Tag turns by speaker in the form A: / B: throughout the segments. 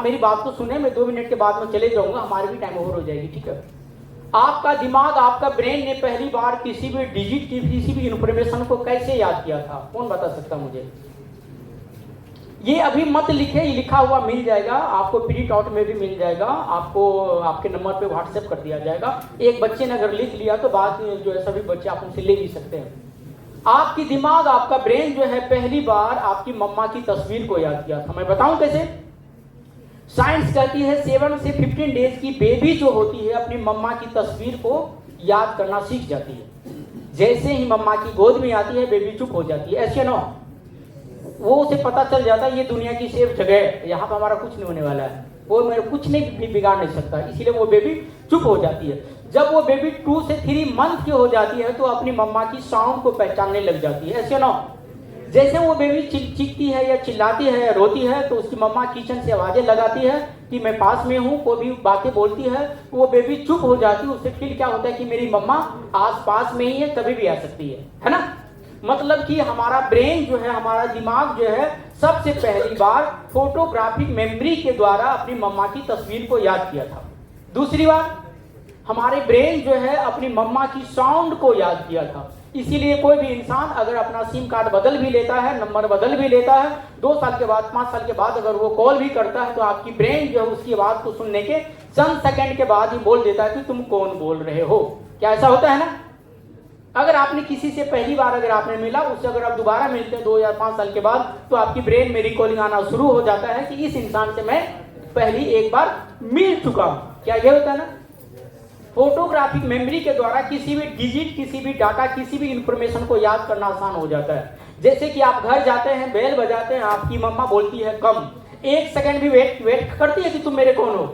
A: आप मेरी बात को सुने, मैं 2 मिनट के बाद में चले जाऊंगा, हमारी भी टाइम ओवर हो जाएगी, ठीक है। आपका दिमाग, आपका ब्रेन ने पहली बार किसी भी डिजिट की किसी भी इंफॉर्मेशन को कैसे याद किया था? कौन बता सकता मुझे? ये अभी मत लिखे, ये लिखा हुआ मिल जाएगा आपको, प्रिंट आउट में भी मिल जाएगा आपको, आपके नंबर पे व्हाट्सएप कर दिया जाएगा। एक बच्चे ने अगर लिख लिया तो बाद में जो है सभी बच्चे आप उनसे ले भी सकते हैं। आपकी दिमाग, आपका ब्रेन जो है पहली बार आपकी मम्मा की तस्वीर को याद किया था। मैं बताऊं कैसे? साइंस कहती है 7 से 15 डेज की बेबी जो होती है अपनी मम्मा की तस्वीर को याद करना सीख जाती है। जैसे ही मम्मा की गोद में आती है बेबी चुप हो जाती है, ऐसे ना वो उसे पता चल जाता है ये दुनिया की सेफ जगह है, यहाँ पर हमारा कुछ नहीं होने वाला है, वो मेरे कुछ नहीं भी बिगाड़ नहीं सकता, इसीलिए वो बेबी चुप हो जाती है। जब वो बेबी 2 से 3 मंथ की हो जाती है तो अपनी मम्मा की साउंड को पहचानने लग जाती है, ऐसे ना जैसे वो बेबी चीखती है या चिल्लाती है या रोती है तो उसकी मम्मा किचन से आवाजें लगाती है कि मैं पास में हूँ, कोई भी बातें बोलती है, वो बेबी चुप हो जाती है। उससे फील क्या होता है कि मेरी मम्मा आस पास में ही है, कभी भी आ सकती है ना। मतलब कि हमारा ब्रेन जो है, हमारा दिमाग जो है सबसे पहली बार फोटोग्राफिक मेमोरी के द्वारा अपनी मम्मा की तस्वीर को याद किया था। दूसरी बार हमारे ब्रेन जो है अपनी मम्मा की साउंड को याद किया था। इसीलिए कोई भी इंसान अगर अपना सिम कार्ड बदल भी लेता है, नंबर बदल भी लेता है, 2 साल के बाद 5 साल के बाद अगर वो कॉल भी करता है तो आपकी ब्रेन जो है उसकी आवाज को सुनने के चंद सेकंड के बाद ही बोल देता है कि तुम कौन बोल रहे हो। क्या ऐसा होता है ना? अगर आपने किसी से पहली बार अगर आपने मिला, उससे अगर आप दोबारा मिलते हैं 2 या 5 साल के बाद तो आपकी ब्रेन में रिकॉलिंग आना शुरू हो जाता है कि इस इंसान से मैं पहली एक बार मिल चुका हूं। क्या ये होता है ना? फोटोग्राफिक मेमोरी के द्वारा किसी भी डिजिट, किसी भी डाटा, किसी भी इंफॉर्मेशन को याद करना आसान हो जाता है। जैसे कि आप घर जाते हैं, बेल बजाते हैं, आपकी मम्मा बोलती है कम, 1 सेकंड भी वेट करती है कि तुम मेरे कौन हो।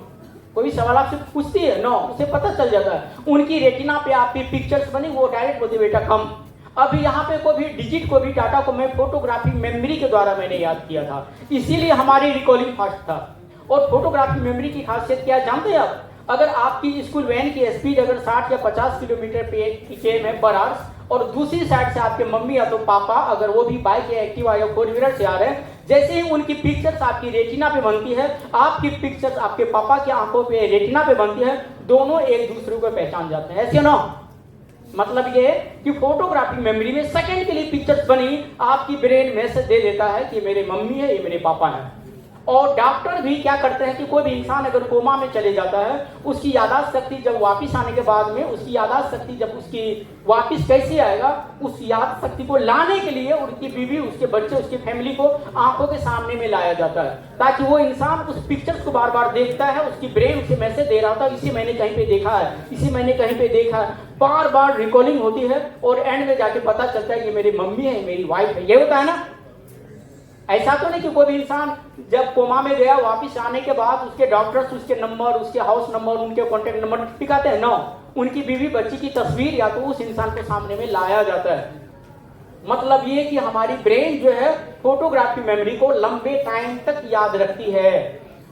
A: कोई सवाल आपसे पूछती है नो, उसे पता चल जाता है। उनकी रेटिना पे आपकी पिक्चर्स बनी, वो डायरेक्ट बोलती है बेटा कम। अभी यहाँ पे कोई भी डिजिट, कोई भी डाटा को मैं फोटोग्राफिक मेमोरी के द्वारा मैंने याद किया था, इसीलिए हमारी रिकॉलिंग फास्ट था। और फोटोग्राफिक मेमोरी की खासियत क्या जानते हैं आप? अगर आपकी स्कूल वैन की स्पीड अगर 60 या 50 किलोमीटर पर आवर्स और दूसरी साइड से आपके मम्मी या तो पापा अगर वो भी बाइक या एक्टिवा या 4 व्हीलर से आ रहे हैं, जैसे ही उनकी पिक्चर्स आपकी रेटिना पे बनती है, आपकी पिक्चर्स आपके पापा की आंखों पे रेटिना पे बनती है, दोनों एक दूसरे को पहचान जाते हैं, ऐसे ना। मतलब ये कि फोटोग्राफिक मेमोरी में सेकंड के लिए पिक्चर्स बनी, आपकी ब्रेन मैसेज दे देता है कि मेरे मम्मी है, ये मेरे पापा है। और डॉक्टर भी क्या करते हैं कि कोई भी इंसान अगर कोमा में चले जाता है, उसकी यादाश्त शक्ति जब वापस आने के बाद में उसकी यादाश्त शक्ति जब उसकी वापस कैसे आएगा, उस याद शक्ति को लाने के लिए उसकी बीवी, उसके बच्चे, उसकी फैमिली को आंखों के सामने में लाया जाता है, ताकि वो इंसान उस पिक्चर्स को बार बार देखता है। उसकी ब्रेन उसे मैसेज दे रहा था, इसी मैंने कहीं पे देखा है, इसी मैंने कहीं पे देखा है, बार बार रिकॉलिंग होती है और एंड में जाके पता चलता है कि मेरी मम्मी है, मेरी वाइफ है। ये होता है ना। ऐसा तो नहीं कि कोई भी इंसान जब कोमा में गया वापस आने के बाद उसके डॉक्टर्स उसके नंबर, उसके हाउस नंबर, उनके कॉन्टेक्ट नंबर दिखाते हैं, नो, उनकी बीवी बच्ची की तस्वीर या तो उस इंसान को सामने में लाया जाता है। मतलब ये कि हमारी ब्रेन जो है फोटोग्राफी मेमोरी को लंबे टाइम तक याद रखती है।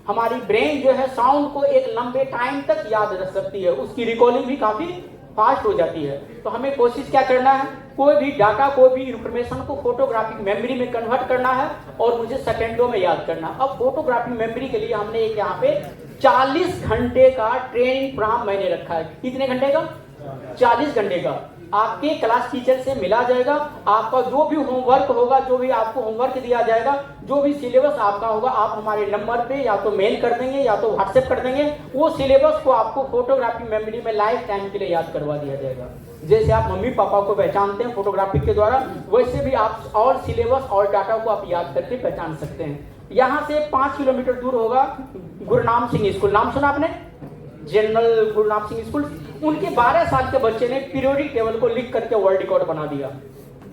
A: हमारी ब्रेन जो है साउंड को एक लंबे टाइम तक याद रख सकती है, उसकी रिकॉलिंग भी काफी फास्ट हो जाती है। तो हमें कोशिश क्या करना है, कोई भी डाटा, कोई भी इंफॉर्मेशन को फोटोग्राफिक मेमोरी में कन्वर्ट करना है और मुझे सेकंडों में याद करना। अब फोटोग्राफिक मेमोरी के लिए हमने एक यहाँ पे 40 घंटे का ट्रेनिंग प्रोग्राम मैंने रखा है। कितने घंटे का? 40 घंटे का। आपके क्लास टीचर से मिला जाएगा, आपका जो भी होमवर्क होगा, जो भी आपको होमवर्क दिया जाएगा, जो भी सिलेबस आपका होगा, आप हमारे नंबर पे या तो मेल कर देंगे या तो व्हाट्सएप कर देंगे। वो सिलेबस को आपको फोटोग्राफी मेमोरी में लाइफ टाइम के लिए याद करवा दिया जाएगा। जैसे आप मम्मी पापा को पहचानते हैं फोटोग्राफी के द्वारा, वैसे भी आप और सिलेबस और डाटा को आप याद करके पहचान सकते हैं। यहाँ से 5 किलोमीटर दूर होगा गुरनाम सिंह स्कूल, नाम सुना आपने? General Gurnam Singh school. उनके 12 साल के बच्चे ने पीरियोडिक टेबल को लिख करके वर्ल्ड रिकॉर्ड बना दिया।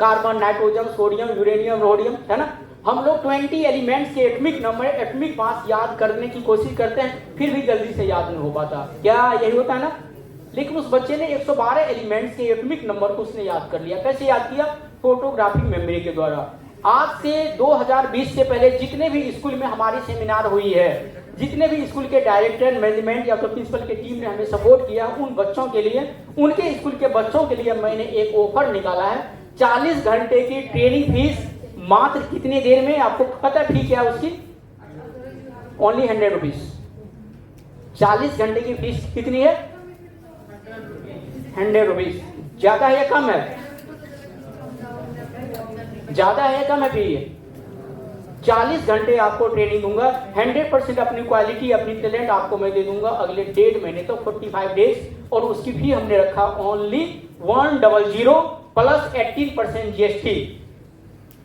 A: Carbon, nitrogen, sodium, uranium, rhodium, है ना। हम लोग 20 एलिमेंट्स के एटॉमिक नंबर, एटॉमिक मास याद करने की कोशिश करते हैं, फिर भी जल्दी से याद नहीं हो पाता। क्या यही होता है ना? लेकिन उस बच्चे ने 112 एलिमेंट्स के एटॉमिक नंबर को उसने याद कर लिया। कैसे याद किया? फोटोग्राफिक मेमोरी के द्वारा। आज से 2020 से पहले जितने भी स्कूल में हमारी सेमिनार हुई है, जितने भी स्कूल के डायरेक्टर, मैनेजमेंट या तो प्रिंसिपल की टीम ने हमें सपोर्ट किया, उन बच्चों के लिए, उनके स्कूल के बच्चों के लिए मैंने एक ऑफर निकाला है। 40 घंटे की ट्रेनिंग फीस मात्र कितनी देर में, आपको पता फी क्या उसकी? Only 100 rupees. 40 घंटे की फीस कितनी है? 100 रुपीज। ज्यादा है या कम है? ज्यादा है या कम है? फिर 40 घंटे आपको ट्रेनिंग दूंगा, 100% अपनी क्वालिटी अपनी टैलेंट आपको मैं दे दूंगा अगले 1.5 महीने तो 45 डेज। और उसकी फी हमने रखा ओनली 100 प्लस 18% GST,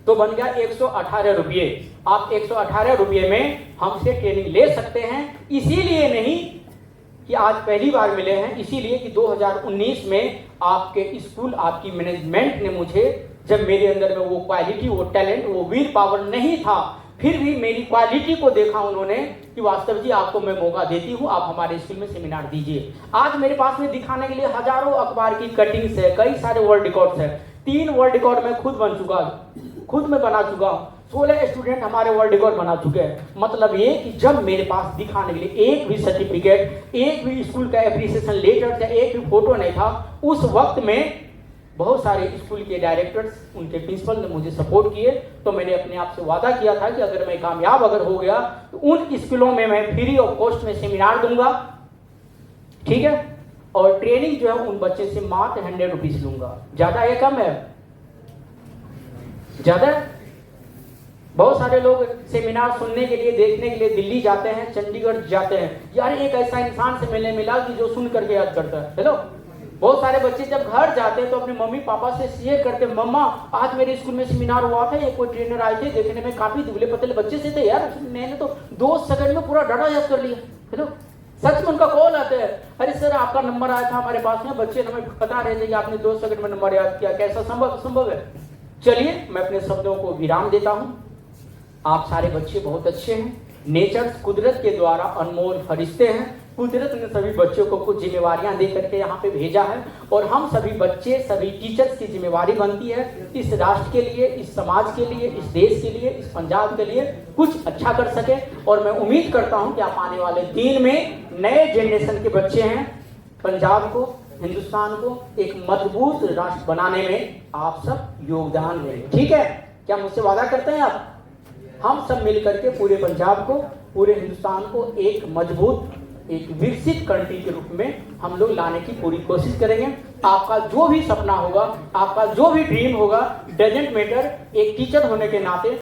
A: तो बन गया 118 रुपये। आप 118 रुपये में हमसे ट्रेनिंग ले सकते हैं। इसीलिए नहीं कि आज पहली बार मिले हैं, इसीलिए कि 2019 में आपके स्कूल आपकी मैनेजमेंट ने मुझे, जब मेरे अंदर में वो क्वालिटी वो टैलेंट वो विल पावर नहीं था, फिर भी मेरी क्वालिटी को देखा उन्होंने कि वास्तव जी आपको मैं मौका देती हूँ, आप हमारे स्कूल में सेमिनार दीजिए। आज मेरे पास में दिखाने के लिए हजारों अखबार की कटिंग्स है, कई सारे वर्ल्ड रिकॉर्ड्स है। 3 वर्ल्ड रिकॉर्ड मैं खुद मैं बना चुका हूँ। 16 स्टूडेंट हमारे वर्ल्ड रिकॉर्ड बना चुके हैं। मतलब ये कि जब मेरे पास दिखाने के लिए एक भी सर्टिफिकेट, एक भी स्कूल का एप्रिसिएशन लेटर या एक भी फोटो नहीं था, उस वक्त में बहुत सारे स्कूल के डायरेक्टर्स, उनके प्रिंसिपल ने मुझे सपोर्ट किए। तो मैंने अपने आप से वादा किया था कि अगर मैं कामयाब हो गया तो उन स्कूलों में मैं फ्री ऑफ कॉस्ट में सेमिनार दूंगा, ठीक है। और ट्रेनिंग जो है उन बच्चे से मात्र 100 रुपीज लूंगा। ज्यादा है कम है? ज्यादा है। बहुत सारे लोग सेमिनार सुनने के लिए, देखने के लिए दिल्ली जाते हैं, चंडीगढ़ जाते हैं। यार एक ऐसा इंसान से मिलने मिला कि जो सुन करके याद करता है। हेलो, बहुत सारे बच्चे जब घर जाते हैं तो अपने मम्मी पापा से शेयर करते हैं, मम्मा आज मेरे स्कूल में सेमिनार हुआ था, ये कोई ट्रेनर आए थे, देखने में काफी दुबले पतले बच्चे से थे यार, मैंने तो 2 सेकंड में पूरा डाटा याद कर लिया। हेलो, सच में उनका कॉल आता है, अरे सर आपका नंबर आया था हमारे पास में, बच्चे हमें बता रहे थे कि आपने 2 सेकंड में नंबर याद किया, कैसा संभव है? चलिए मैं अपने शब्दों को विराम देता हूं। आप सारे बच्चे बहुत अच्छे हैं। नेचर, कुदरत के द्वारा अनमोल फरिश्ते हैं। कुदरत ने सभी बच्चों को कुछ जिम्मेवारियां दे करके यहाँ पे भेजा है, और हम सभी बच्चे, सभी टीचर्स की जिम्मेवारी बनती है इस राष्ट्र के लिए, इस समाज के लिए, इस देश के लिए, इस पंजाब के लिए कुछ अच्छा कर सके। और मैं उम्मीद करता हूँ कि आप आने वाले दिन में नए जनरेशन के बच्चे हैं, पंजाब को, हिंदुस्तान को एक मजबूत राष्ट्र बनाने में आप सब योगदान देंगे। ठीक है? क्या मुझसे वादा करते हैं आप? हम सब मिल करके पूरे पंजाब को, पूरे हिंदुस्तान को एक मजबूत, एक विकसित कंट्री के रूप में हम लोग लाने की पूरी कोशिश करेंगे। आपका जो भी सपना होगा, आपका जो भी ड्रीम होगा, डजंट मैटर, एक टीचर होने के नाते